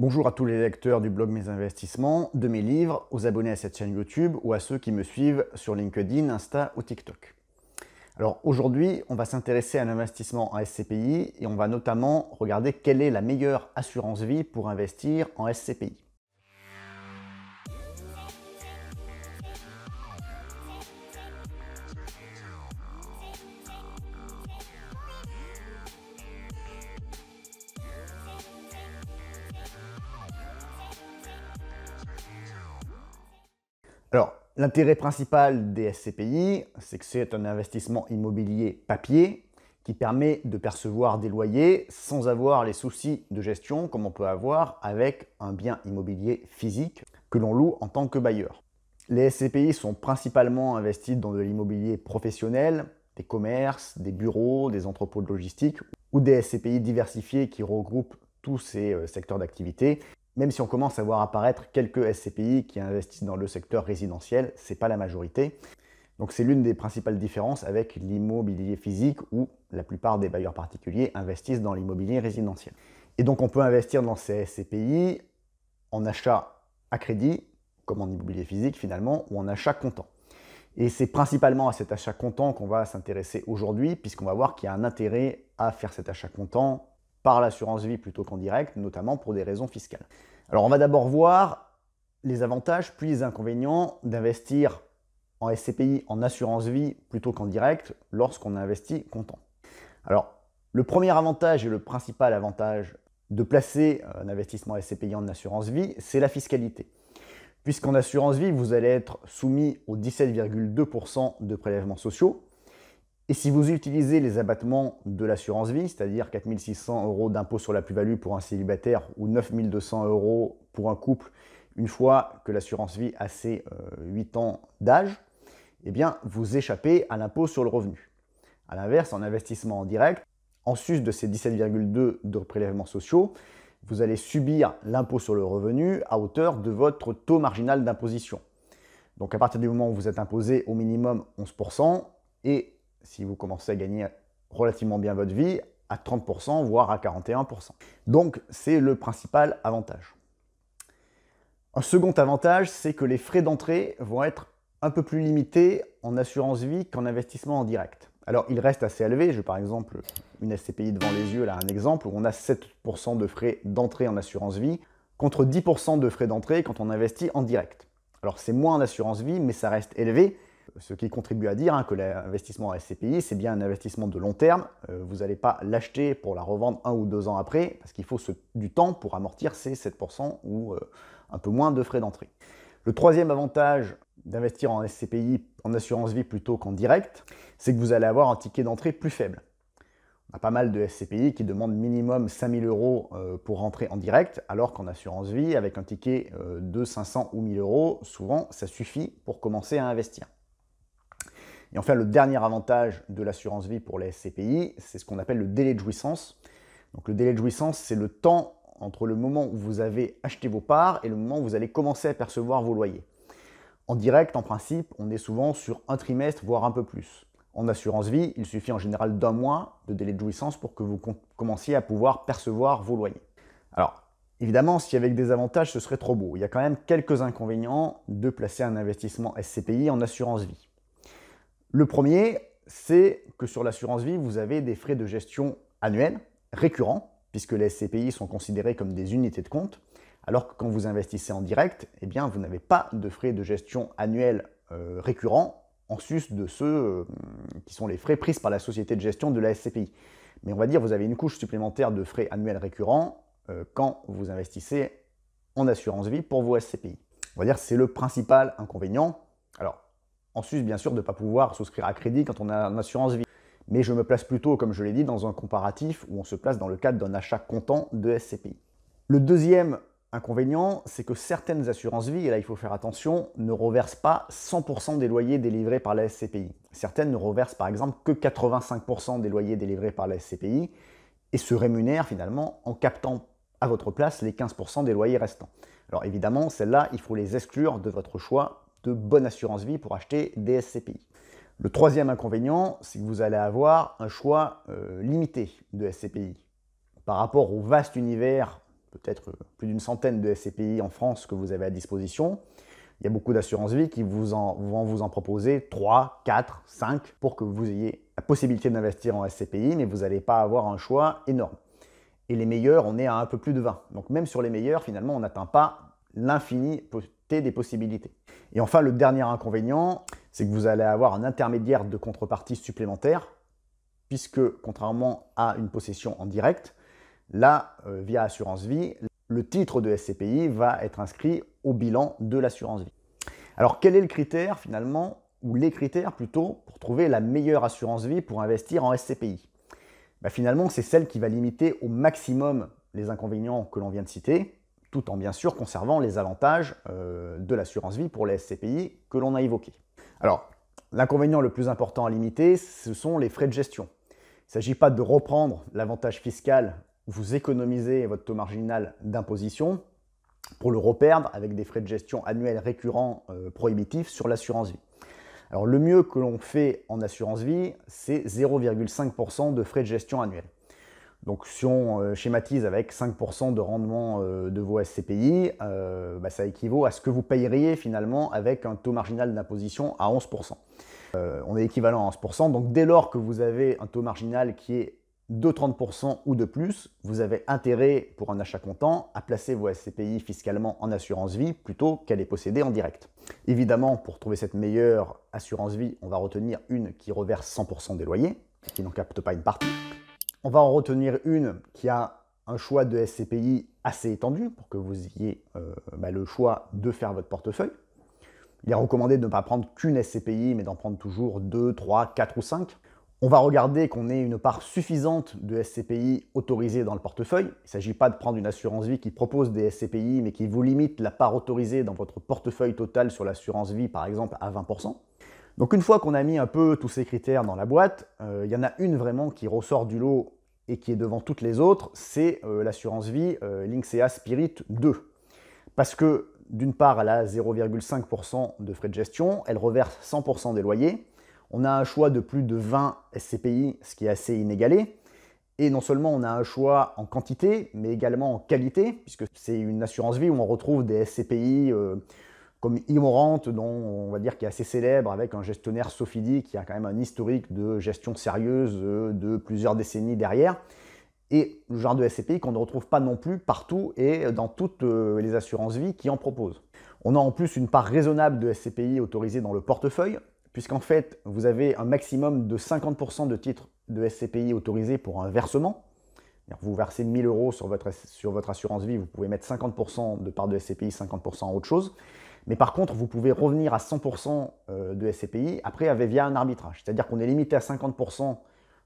Bonjour à tous les lecteurs du blog Mes Investissements, de mes livres, aux abonnés à cette chaîne YouTube ou à ceux qui me suivent sur LinkedIn, Insta ou TikTok. Alors aujourd'hui, on va s'intéresser à l'investissement en SCPI et on va notamment regarder quelle est la meilleure assurance vie pour investir en SCPI. Alors, l'intérêt principal des SCPI, c'est que c'est un investissement immobilier papier qui permet de percevoir des loyers sans avoir les soucis de gestion comme on peut avoir avec un bien immobilier physique que l'on loue en tant que bailleur. Les SCPI sont principalement investis dans de l'immobilier professionnel, des commerces, des bureaux, des entrepôts de logistique ou des SCPI diversifiés qui regroupent tous ces secteurs d'activité. Même si on commence à voir apparaître quelques SCPI qui investissent dans le secteur résidentiel, ce n'est pas la majorité. Donc c'est l'une des principales différences avec l'immobilier physique où la plupart des bailleurs particuliers investissent dans l'immobilier résidentiel. Et donc on peut investir dans ces SCPI en achat à crédit, comme en immobilier physique finalement, ou en achat comptant. Et c'est principalement à cet achat comptant qu'on va s'intéresser aujourd'hui, puisqu'on va voir qu'il y a un intérêt à faire cet achat comptant par l'assurance vie plutôt qu'en direct, notamment pour des raisons fiscales. Alors on va d'abord voir les avantages puis les inconvénients d'investir en SCPI en assurance vie plutôt qu'en direct lorsqu'on investit comptant. Alors le premier avantage et le principal avantage de placer un investissement SCPI en assurance vie, c'est la fiscalité. Puisqu'en assurance vie, vous allez être soumis aux 17,2% de prélèvements sociaux. Et si vous utilisez les abattements de l'assurance vie, c'est-à-dire 4 600 € d'impôt sur la plus-value pour un célibataire ou 9 200 € pour un couple, une fois que l'assurance vie a ses 8 ans d'âge, eh bien, vous échappez à l'impôt sur le revenu. A l'inverse, en investissement en direct, en sus de ces 17,2 de prélèvements sociaux, vous allez subir l'impôt sur le revenu à hauteur de votre taux marginal d'imposition. Donc à partir du moment où vous êtes imposé au minimum 11%, et si vous commencez à gagner relativement bien votre vie, à 30%, voire à 41%. Donc c'est le principal avantage. Un second avantage, c'est que les frais d'entrée vont être un peu plus limités en assurance vie qu'en investissement en direct. Alors il reste assez élevé, j'ai par exemple une SCPI devant les yeux, là un exemple, où on a 7% de frais d'entrée en assurance vie, contre 10% de frais d'entrée quand on investit en direct. Alors c'est moins en assurance vie, mais ça reste élevé, ce qui contribue à dire que l'investissement en SCPI, c'est bien un investissement de long terme. Vous n'allez pas l'acheter pour la revendre 1 ou 2 ans après, parce qu'il faut du temps pour amortir ces 7% ou un peu moins de frais d'entrée. Le troisième avantage d'investir en SCPI, en assurance vie plutôt qu'en direct, c'est que vous allez avoir un ticket d'entrée plus faible. On a pas mal de SCPI qui demandent minimum 5 000 € pour rentrer en direct, alors qu'en assurance vie, avec un ticket de 500 ou 1 000 €, souvent ça suffit pour commencer à investir. Et enfin, le dernier avantage de l'assurance vie pour les SCPI, c'est ce qu'on appelle le délai de jouissance. Donc le délai de jouissance, c'est le temps entre le moment où vous avez acheté vos parts et le moment où vous allez commencer à percevoir vos loyers. En direct, en principe, on est souvent sur un trimestre, voire un peu plus. En assurance vie, il suffit en général d'1 mois de délai de jouissance pour que vous commenciez à pouvoir percevoir vos loyers. Alors, évidemment, si avec des avantages, ce serait trop beau. Il y a quand même quelques inconvénients de placer un investissement SCPI en assurance vie. Le premier, c'est que sur l'assurance vie, vous avez des frais de gestion annuels, récurrents, puisque les SCPI sont considérés comme des unités de compte, alors que quand vous investissez en direct, eh bien, vous n'avez pas de frais de gestion annuels récurrents, en sus de ceux qui sont les frais pris par la société de gestion de la SCPI. Mais on va dire que vous avez une couche supplémentaire de frais annuels récurrents quand vous investissez en assurance vie pour vos SCPI. On va dire que c'est le principal inconvénient. Alors, en sus, bien sûr, de ne pas pouvoir souscrire à crédit quand on a une assurance vie. Mais je me place plutôt, comme je l'ai dit, dans un comparatif où on se place dans le cadre d'un achat comptant de SCPI. Le deuxième inconvénient, c'est que certaines assurances vie, et là il faut faire attention, ne reversent pas 100% des loyers délivrés par la SCPI. Certaines ne reversent par exemple que 85% des loyers délivrés par la SCPI et se rémunèrent finalement en captant à votre place les 15% des loyers restants. Alors évidemment, celles-là, il faut les exclure de votre choix de bonne assurance vie pour acheter des SCPI. Le troisième inconvénient, c'est que vous allez avoir un choix limité de SCPI. Par rapport au vaste univers peut-être plus d'une centaine de SCPI en France que vous avez à disposition. Il y a beaucoup d'assurances vie qui vont vous en proposer 3, 4, 5 pour que vous ayez la possibilité d'investir en SCPI, mais vous n'allez pas avoir un choix énorme. Et les meilleurs, on est à un peu plus de 20. Donc même sur les meilleurs, finalement, on n'atteint pas l'infini des possibilités. Et enfin, le dernier inconvénient, c'est que vous allez avoir un intermédiaire de contrepartie supplémentaire, puisque contrairement à une possession en direct, là, via assurance vie, le titre de SCPI va être inscrit au bilan de l'assurance vie. Alors quel est le critère finalement, ou les critères plutôt, pour trouver la meilleure assurance vie pour investir en SCPI? Finalement, c'est celle qui va limiter au maximum les inconvénients que l'on vient de citer, tout en bien sûr conservant les avantages de l'assurance vie pour les SCPI que l'on a évoqués. Alors, l'inconvénient le plus important à limiter, ce sont les frais de gestion. Il ne s'agit pas de reprendre l'avantage fiscal, vous économisez votre taux marginal d'imposition pour le reperdre avec des frais de gestion annuels récurrents prohibitifs sur l'assurance vie. Alors le mieux que l'on fait en assurance vie, c'est 0,5% de frais de gestion annuels. Donc si on schématise avec 5% de rendement de vos SCPI, ça équivaut à ce que vous payeriez finalement avec un taux marginal d'imposition à 11%. On est équivalent à 11%, donc dès lors que vous avez un taux marginal qui est de 30% ou de plus, vous avez intérêt pour un achat comptant à placer vos SCPI fiscalement en assurance vie plutôt qu'à les posséder en direct. Évidemment, pour trouver cette meilleure assurance vie, on va retenir une qui reverse 100% des loyers, qui n'en capte pas une partie. On va en retenir une qui a un choix de SCPI assez étendu pour que vous ayez le choix de faire votre portefeuille. Il est recommandé de ne pas prendre qu'une SCPI, mais d'en prendre toujours 2, 3, 4 ou 5. On va regarder qu'on ait une part suffisante de SCPI autorisée dans le portefeuille. Il ne s'agit pas de prendre une assurance vie qui propose des SCPI, mais qui vous limite la part autorisée dans votre portefeuille total sur l'assurance vie, par exemple, à 20%. Donc une fois qu'on a mis un peu tous ces critères dans la boîte, il y en a une vraiment qui ressort du lot et qui est devant toutes les autres, c'est l'assurance vie Lynxea Spirit 2. Parce que d'une part, elle a 0,5% de frais de gestion, elle reverse 100% des loyers, on a un choix de plus de 20 SCPI, ce qui est assez inégalé, et non seulement on a un choix en quantité, mais également en qualité, puisque c'est une assurance vie où on retrouve des SCPI comme Immorant, dont on va dire qu'il est assez célèbre, avec un gestionnaire Sofidy qui a quand même un historique de gestion sérieuse de plusieurs décennies derrière, et le genre de SCPI qu'on ne retrouve pas non plus partout et dans toutes les assurances vie qui en proposent. On a en plus une part raisonnable de SCPI autorisée dans le portefeuille, puisqu'en fait, vous avez un maximum de 50% de titres de SCPI autorisés pour un versement. Vous versez 1000 € sur votre assurance vie, vous pouvez mettre 50% de part de SCPI, 50% en autre chose. Mais par contre, vous pouvez revenir à 100% de SCPI après via un arbitrage. C'est-à-dire qu'on est limité à 50%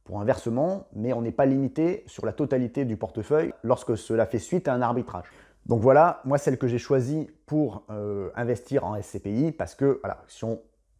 pour un versement, mais on n'est pas limité sur la totalité du portefeuille lorsque cela fait suite à un arbitrage. Donc voilà, moi celle que j'ai choisie pour investir en SCPI, parce que voilà, si on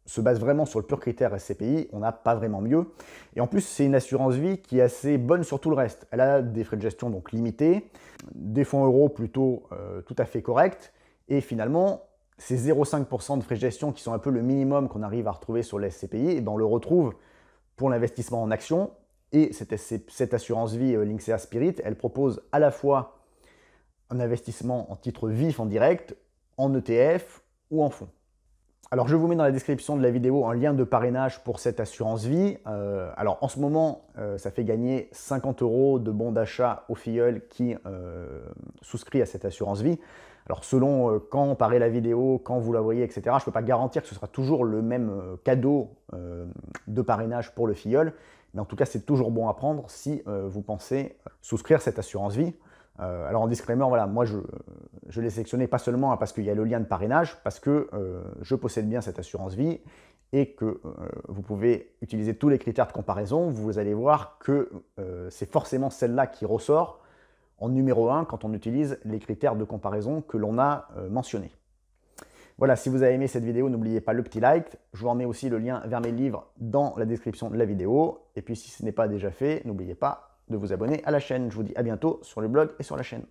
se base vraiment sur le pur critère SCPI, on n'a pas vraiment mieux. Et en plus, c'est une assurance vie qui est assez bonne sur tout le reste. Elle a des frais de gestion donc limités, des fonds euros plutôt tout à fait corrects, et finalement, ces 0,5% de frais de gestion qui sont un peu le minimum qu'on arrive à retrouver sur les SCPI, et ben on le retrouve pour l'investissement en actions. Et cette assurance vie Lynxea Spirit, elle propose à la fois un investissement en titre vif en direct, en ETF ou en fonds. Alors je vous mets dans la description de la vidéo un lien de parrainage pour cette assurance vie. Alors en ce moment, ça fait gagner 50 € de bons d'achat au filleul qui souscrit à cette assurance vie. Alors selon quand on paraît la vidéo, quand vous la voyez, etc., je ne peux pas garantir que ce sera toujours le même cadeau de parrainage pour le filleul. Mais en tout cas, c'est toujours bon à prendre si vous pensez souscrire cette assurance vie. Alors en disclaimer, voilà, moi je l'ai sélectionné pas seulement parce qu'il y a le lien de parrainage, parce que je possède bien cette assurance vie et que vous pouvez utiliser tous les critères de comparaison. Vous allez voir que c'est forcément celle-là qui ressort en numéro 1 quand on utilise les critères de comparaison que l'on a mentionnés. Voilà, si vous avez aimé cette vidéo, n'oubliez pas le petit like. Je vous remets aussi le lien vers mes livres dans la description de la vidéo. Et puis si ce n'est pas déjà fait, n'oubliez pas de vous abonner à la chaîne. Je vous dis à bientôt sur le blog et sur la chaîne.